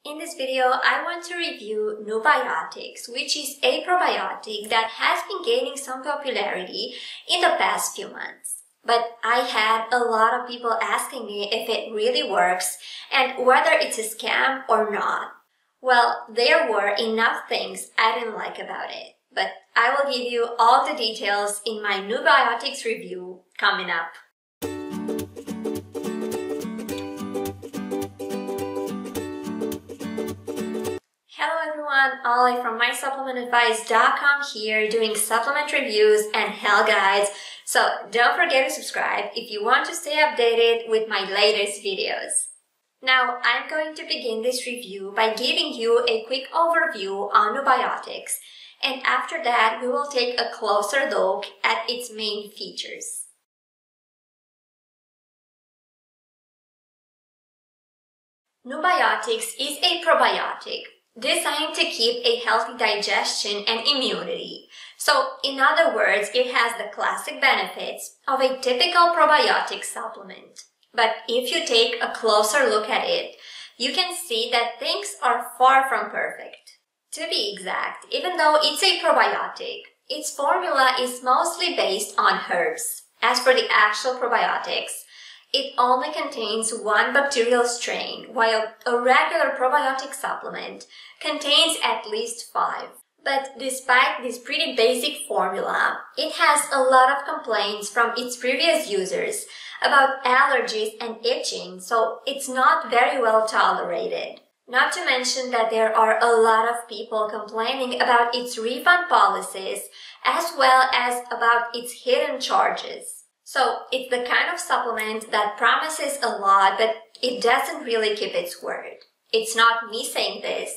In this video, I want to review Nubiotics, which is a probiotic that has been gaining some popularity in the past few months. But I had a lot of people asking me if it really works and whether it's a scam or not. Well, there were enough things I didn't like about it, but I will give you all the details in my Nubiotics review coming up. Hello everyone, Ollie from MySupplementAdvice.com here doing supplement reviews and health guides. So don't forget to subscribe if you want to stay updated with my latest videos. Now I'm going to begin this review by giving you a quick overview on Nubiotics, and after that we will take a closer look at its main features. Nubiotics is a probiotic designed to keep a healthy digestion and immunity. So, in other words, it has the classic benefits of a typical probiotic supplement. But if you take a closer look at it, you can see that things are far from perfect. To be exact, even though it's a probiotic, its formula is mostly based on herbs. As for the actual probiotics, it only contains one bacterial strain, while a regular probiotic supplement contains at least 5. But despite this pretty basic formula, it has a lot of complaints from its previous users about allergies and itching, so it's not very well tolerated. Not to mention that there are a lot of people complaining about its refund policies as well as about its hidden charges. So it's the kind of supplement that promises a lot, but it doesn't really keep its word. It's not me saying this.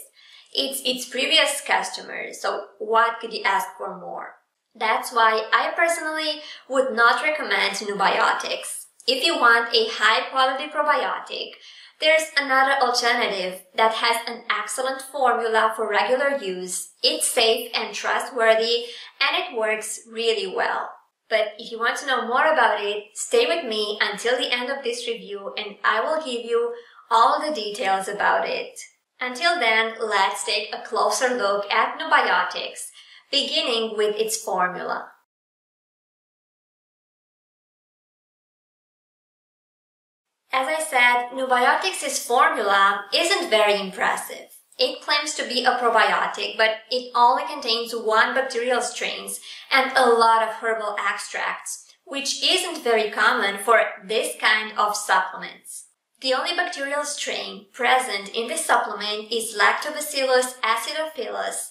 It's its previous customers, so what could you ask for more? That's why I personally would not recommend Nubiotics. If you want a high-quality probiotic, there's another alternative that has an excellent formula for regular use. It's safe and trustworthy, and it works really well. But if you want to know more about it, stay with me until the end of this review and I will give you all the details about it. Until then, let's take a closer look at Nubiotics, beginning with its formula. As I said, Nubiotics' formula isn't very impressive. It claims to be a probiotic, but it only contains one bacterial strains and a lot of herbal extracts, which isn't very common for this kind of supplements. The only bacterial strain present in this supplement is Lactobacillus acidophilus,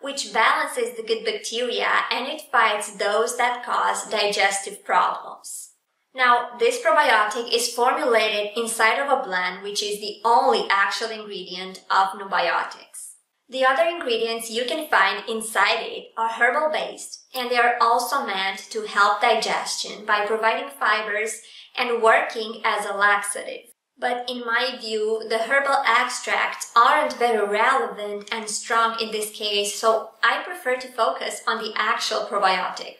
which balances the good bacteria and it fights those that cause digestive problems. Now, this probiotic is formulated inside of a blend, which is the only actual ingredient of Nubiotics. The other ingredients you can find inside it are herbal-based, and they are also meant to help digestion by providing fibers and working as a laxative. But in my view, the herbal extracts aren't very relevant and strong in this case, so I prefer to focus on the actual probiotic.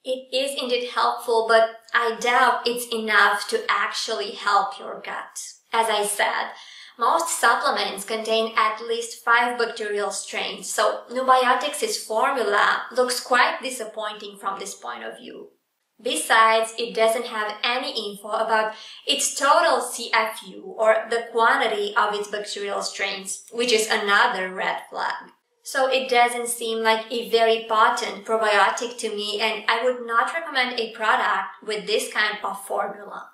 It is indeed helpful, but I doubt it's enough to actually help your gut. As I said, most supplements contain at least 5 bacterial strains, so Nubiotics' formula looks quite disappointing from this point of view. Besides, it doesn't have any info about its total CFU or the quantity of its bacterial strains, which is another red flag. So it doesn't seem like a very potent probiotic to me, and I would not recommend a product with this kind of formula.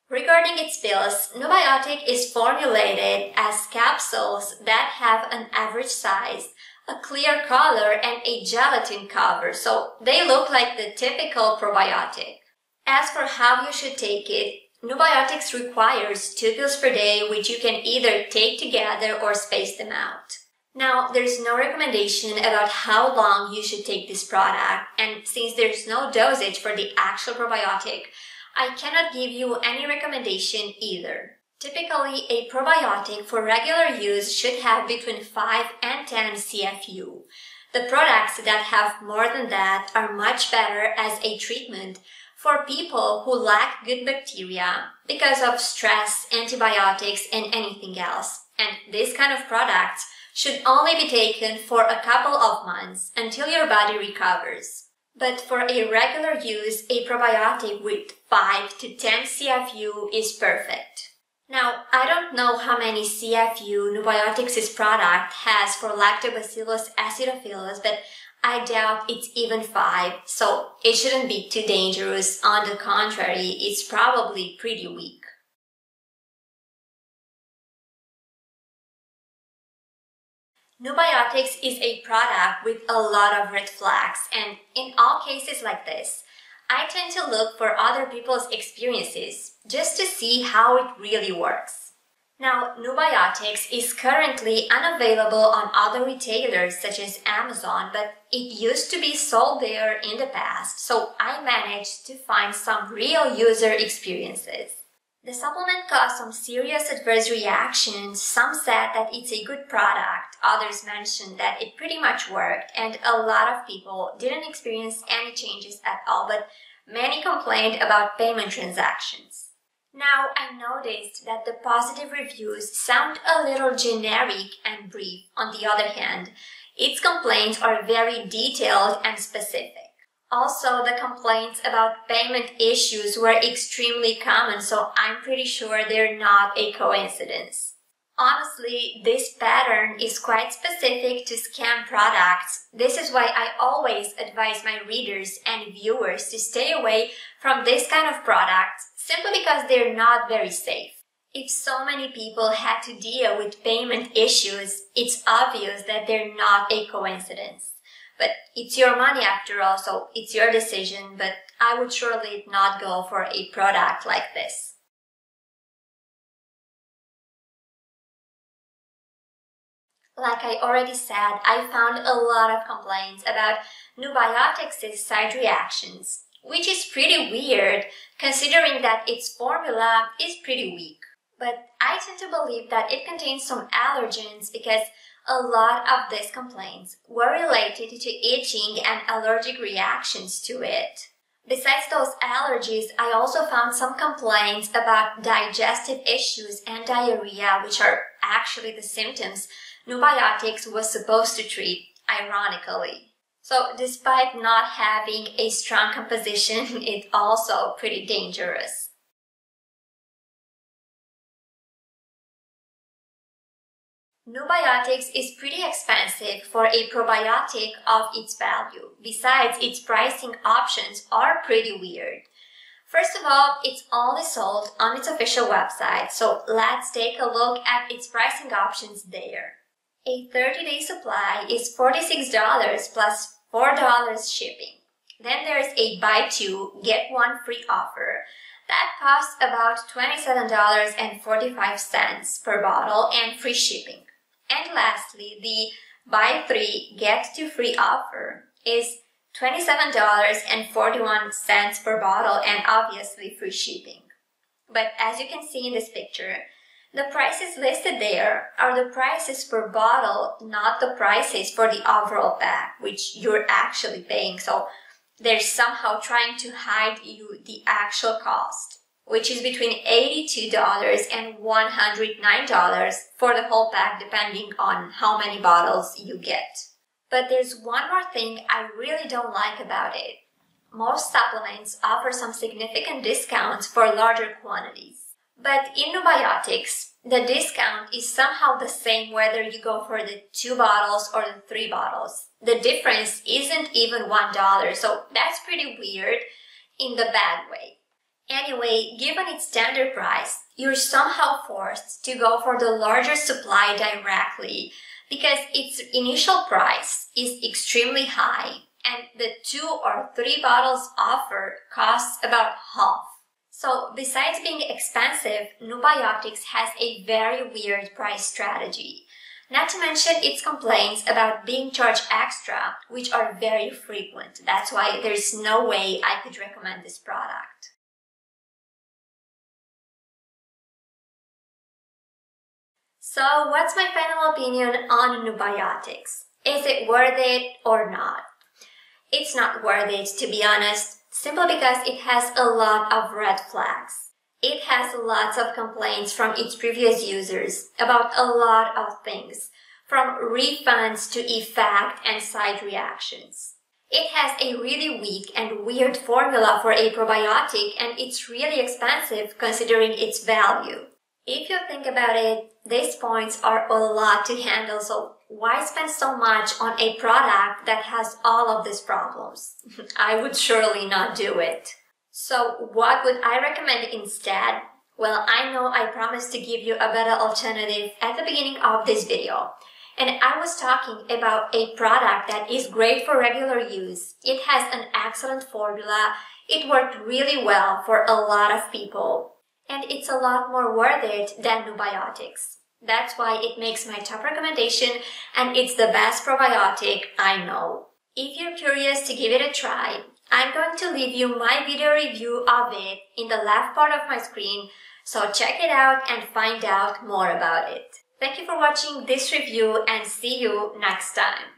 Regarding its pills, Nubiotic is formulated as capsules that have an average size, a clear color, and a gelatin cover, so they look like the typical probiotic. As for how you should take it, Nubiotics requires 2 pills per day, which you can either take together or space them out. Now, there's no recommendation about how long you should take this product, and since there's no dosage for the actual probiotic, I cannot give you any recommendation either. Typically, a probiotic for regular use should have between 5 and 10 CFU. The products that have more than that are much better as a treatment for people who lack good bacteria because of stress, antibiotics, and anything else. And this kind of products should only be taken for a couple of months until your body recovers. But for a regular use, a probiotic with 5 to 10 CFU is perfect. Now, I don't know how many CFU Nubiotics' product has for Lactobacillus acidophilus, but I doubt it's even 5, so it shouldn't be too dangerous. On the contrary, it's probably pretty weak. Nubiotics is a product with a lot of red flags, and in all cases like this, I tend to look for other people's experiences just to see how it really works. Now, Nubiotics is currently unavailable on other retailers such as Amazon, but it used to be sold there in the past, so I managed to find some real user experiences. The supplement caused some serious adverse reactions. Some said that it's a good product, others mentioned that it pretty much worked, and a lot of people didn't experience any changes at all, but many complained about payment transactions. Now, I noticed that the positive reviews sound a little generic and brief. On the other hand, its complaints are very detailed and specific. Also, the complaints about payment issues were extremely common, so I'm pretty sure they're not a coincidence. Honestly, this pattern is quite specific to scam products. This is why I always advise my readers and viewers to stay away from this kind of products, simply because they're not very safe. If so many people had to deal with payment issues, it's obvious that they're not a coincidence. But it's your money after all, so it's your decision, but I would surely not go for a product like this. Like I already said, I found a lot of complaints about Nubiotics' side reactions, which is pretty weird considering that its formula is pretty weak. But I tend to believe that it contains some allergens because a lot of these complaints were related to itching and allergic reactions to it. Besides those allergies, I also found some complaints about digestive issues and diarrhea, which are actually the symptoms Nubiotics was supposed to treat, ironically. So despite not having a strong composition, it's also pretty dangerous. Nubiotics is pretty expensive for a probiotic of its value. Besides, its pricing options are pretty weird. First of all, it's only sold on its official website, so let's take a look at its pricing options there. A 30-day supply is $46 plus $4 shipping. Then there's a buy two, get one free offer. That costs about $27.45 per bottle and free shipping. And lastly, the buy three, get two free offer is $27.41 per bottle and obviously free shipping. But as you can see in this picture, the prices listed there are the prices per bottle, not the prices for the overall pack, which you're actually paying. So they're somehow trying to hide you the actual cost, which is between $82 and $109 for the whole pack, depending on how many bottles you get. But there's one more thing I really don't like about it. Most supplements offer some significant discounts for larger quantities. But in Nubiotics, the discount is somehow the same whether you go for the 2 bottles or the 3 bottles. The difference isn't even $1, so that's pretty weird in the bad way. Anyway, given its standard price, you're somehow forced to go for the larger supply directly because its initial price is extremely high and the 2 or 3 bottles offered costs about half. So besides being expensive, Nubiotics has a very weird price strategy. Not to mention its complaints about being charged extra, which are very frequent. That's why there's no way I could recommend this product. So what's my final opinion on Nubiotics? Is it worth it or not? It's not worth it, to be honest. simply because it has a lot of red flags. It has lots of complaints from its previous users about a lot of things, from refunds to effect and side reactions. It has a really weak and weird formula for a probiotic, and it's really expensive considering its value. If you think about it, these points are a lot to handle, so why spend so much on a product that has all of these problems? I would surely not do it. So what would I recommend instead? Well, I know I promised to give you a better alternative at the beginning of this video. And I was talking about a product that is great for regular use. It has an excellent formula. It worked really well for a lot of people. And it's a lot more worth it than Nubiotics. That's why it makes my top recommendation, and it's the best probiotic I know. If you're curious to give it a try, I'm going to leave you my video review of it in the left part of my screen, so check it out and find out more about it. Thank you for watching this review, and see you next time.